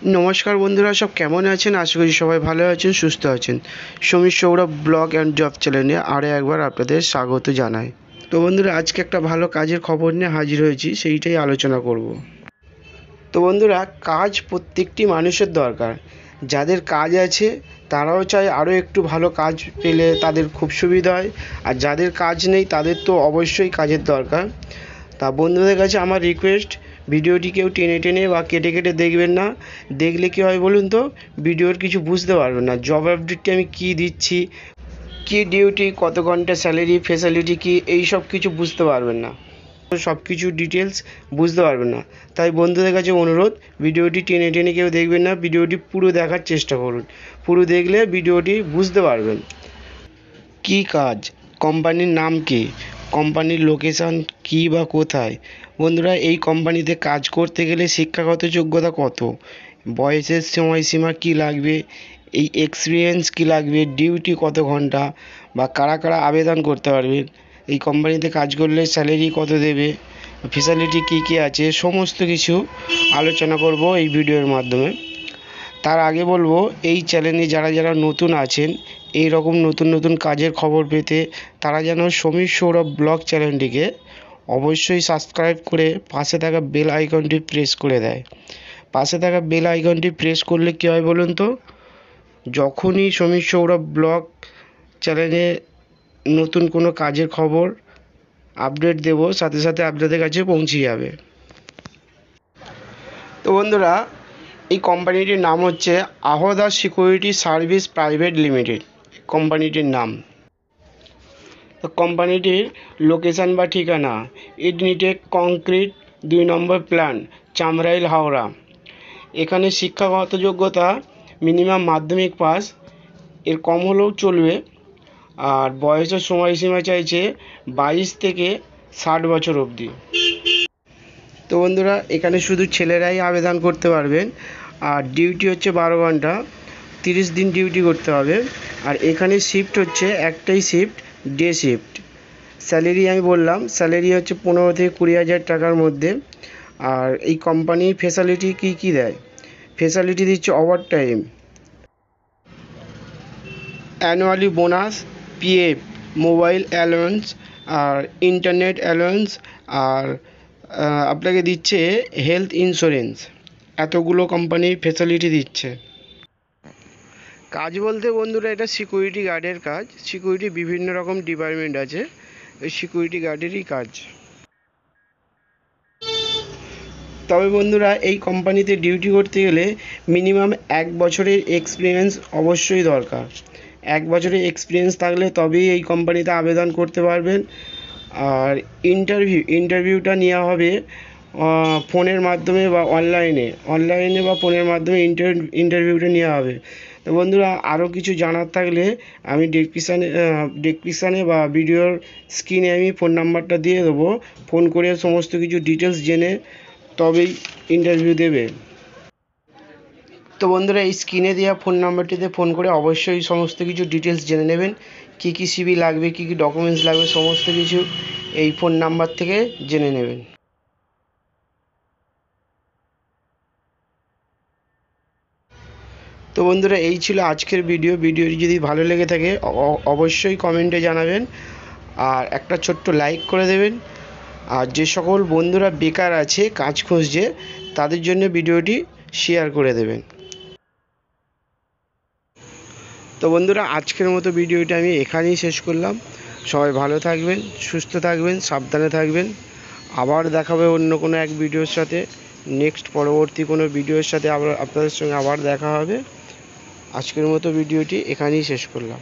নমস্কার বন্ধুরা, সব কেমন আছেন? আশা করি সবাই ভালো আছেন, সুস্থ আছেন। Samir Sourav blog and job চ্যানেলে আরও একবার আপনাদের স্বাগত জানাই। তো বন্ধুরা, আজকে একটা ভালো কাজের খবর নিয়ে হাজির হয়েছি, সেইটাই আলোচনা করব। তো বন্ধুরা, কাজ প্রত্যেকটি মানুষের দরকার। যাদের কাজ আছে তারাও চায় আরও একটু ভালো কাজ পেলে তাদের খুব সুবিধা হয়, আর যাদের কাজ নেই তাদের তো অবশ্যই কাজের দরকার। তা বন্ধুদের কাছে আমার রিকোয়েস্ট, ভিডিওটি কেউ টেনে টেনে বা কেটে কেটে দেখবেন না। দেখলে কী হয় বলুন তো, ভিডিওর কিছু বুঝতে পারবেন না। জব আপডেটটি আমি কী দিচ্ছি, কী ডিউটি, কত ঘন্টা স্যালারি, ফেসিলিটি কী, এই সব কিছু বুঝতে পারবেন না, সব কিছু ডিটেলস বুঝতে পারবেন না। তাই বন্ধুদের কাছে অনুরোধ, ভিডিওটি টেনে টেনে কেউ দেখবেন না, ভিডিওটি পুরো দেখার চেষ্টা করুন। পুরো দেখলে ভিডিওটি বুঝতে পারবেন। কী কাজ, কোম্পানির নাম কী, কোম্পানির লোকেশান কী বা কোথায়। বন্ধুরা, এই কোম্পানিতে কাজ করতে গেলে শিক্ষাগত যোগ্যতা কত, বয়সের সময়সীমা কী লাগবে, এই এক্সপিরিয়েন্স কী লাগবে, ডিউটি কত ঘন্টা বা কারা কারা আবেদন করতে পারবেন, এই কোম্পানিতে কাজ করলে স্যালারি কত দেবে, ফেসিলিটি কী কী আছে, সমস্ত কিছু আলোচনা করব এই ভিডিওর মাধ্যমে। তার আগে বলবো, এই চ্যানেলে যারা যারা নতুন আছেন, এই রকম নতুন নতুন কাজের খবর পেতে তারা যেন সমীর সৌরভ ব্লগ চ্যানেলটিকে অবশ্যই সাবস্ক্রাইব করে পাশে থাকা বেল আইকনটি প্রেস করে দেয়। পাশে থাকা বেল আইকনটি প্রেস করলে কী হয় বলুন তো, যখনই সমীর সৌরভ ব্লগ চ্যানেলে নতুন কোনো কাজের খবর আপডেট দেব, সাথে সাথে আপনাদের কাছে পৌঁছে যাবে। তো বন্ধুরা, এই কোম্পানিটির নাম হচ্ছে আহদা সিকিউরিটি সার্ভিস প্রাইভেট লিমিটেড, কোম্পানিটির নাম। তো কোম্পানিটির লোকেশান বা ঠিকানা, ইডনিটেক কংক্রিট 2 নম্বর প্ল্যান, চামরাইল, হাওড়া। এখানে শিক্ষাগত যোগ্যতা মিনিমাম মাধ্যমিক পাস, এর কম হলেও চলবে। আর বয়সের সময়সীমা চাইছে 22 থেকে 60 বছর অবধি। তো বন্ধুরা, এখানে শুধু ছেলেরাই আবেদন করতে পারবেন। আর ডিউটি হচ্ছে 12 ঘন্টা, 30 দিন ডিউটি করতে হবে। আর এখানে শিফট হচ্ছে একটাই শিফট, ডে শিফট। স্যালারি আমি বললাম, স্যালারি হচ্ছে 15 থেকে 20,000 টাকার মধ্যে। আর এই কোম্পানির ফেসিলিটি কী কী দেয়, ফেসিলিটি দিচ্ছে over time, annually bonus, PF, mobile allowance, আর ইন্টারনেট অ্যালাউন্স, আর আপনাকে দিচ্ছে হেলথ ইন্স্যুরেন্স। এতগুলো কোম্পানি ফেসিলিটি দিচ্ছে। কাজ বলতে বন্ধুরা, এটা সিকিউরিটি গার্ডের কাজ। সিকিউরিটি বিভিন্ন রকম ডিপার্টমেন্ট আছে, এই সিকিউরিটি গার্ডেরই কাজ। তবে বন্ধুরা, এই কোম্পানিতে ডিউটি করতে গেলে মিনিমাম 1 বছরের এক্সপিরিয়েন্স অবশ্যই দরকার। 1 বছরের এক্সপিরিয়েন্স থাকলে তবেই এই কোম্পানিতে আবেদন করতে পারবেন। আর ইন্টারভিউটা নেওয়া হবে ফোনের মাধ্যমে বা অনলাইনে বা ফোনের মাধ্যমে ইন্টারভিউটা নেওয়া হবে। তো বন্ধুরা, আরও কিছু জানার থাকলে আমি ডেসক্রিপশানে বা ভিডিওর স্ক্রিনে আমি ফোন নাম্বারটা দিয়ে দেবো। ফোন করে সমস্ত কিছু ডিটেলস জেনে তবেই ইন্টারভিউ দেবে। তো বন্ধুরা, এই স্ক্রিনে দেওয়া ফোন নাম্বারটিতে ফোন করে অবশ্যই সমস্ত কিছু ডিটেলস জেনে নেবেন। কী কী সিভি লাগবে, কী কী ডকুমেন্টস লাগবে, সমস্ত কিছু এই ফোন নাম্বার থেকে জেনে নেবেন। তো বন্ধুরা, এই ছিল আজকের ভিডিওটি যদি ভালো লেগে থাকে অবশ্যই কমেন্টে জানাবেন, আর একটা ছোট্ট লাইক করে দেবেন। আর যে সকল বন্ধুরা বেকার আছে, কাজ খুঁজছে, তাদের জন্য ভিডিওটি শেয়ার করে দেবেন। তো বন্ধুরা, আজকের মতো ভিডিওটা আমি এখানেই শেষ করলাম। সবাই ভালো থাকবেন, সুস্থ থাকবেন, সাবধানে থাকবেন। আবার দেখা হবে অন্য কোনো এক ভিডিওর সাথে। পরবর্তী কোনো ভিডিওর সাথে আপনাদের সঙ্গে আবার দেখা হবে। আজকের মতো ভিডিওটি এখানেই শেষ করলাম।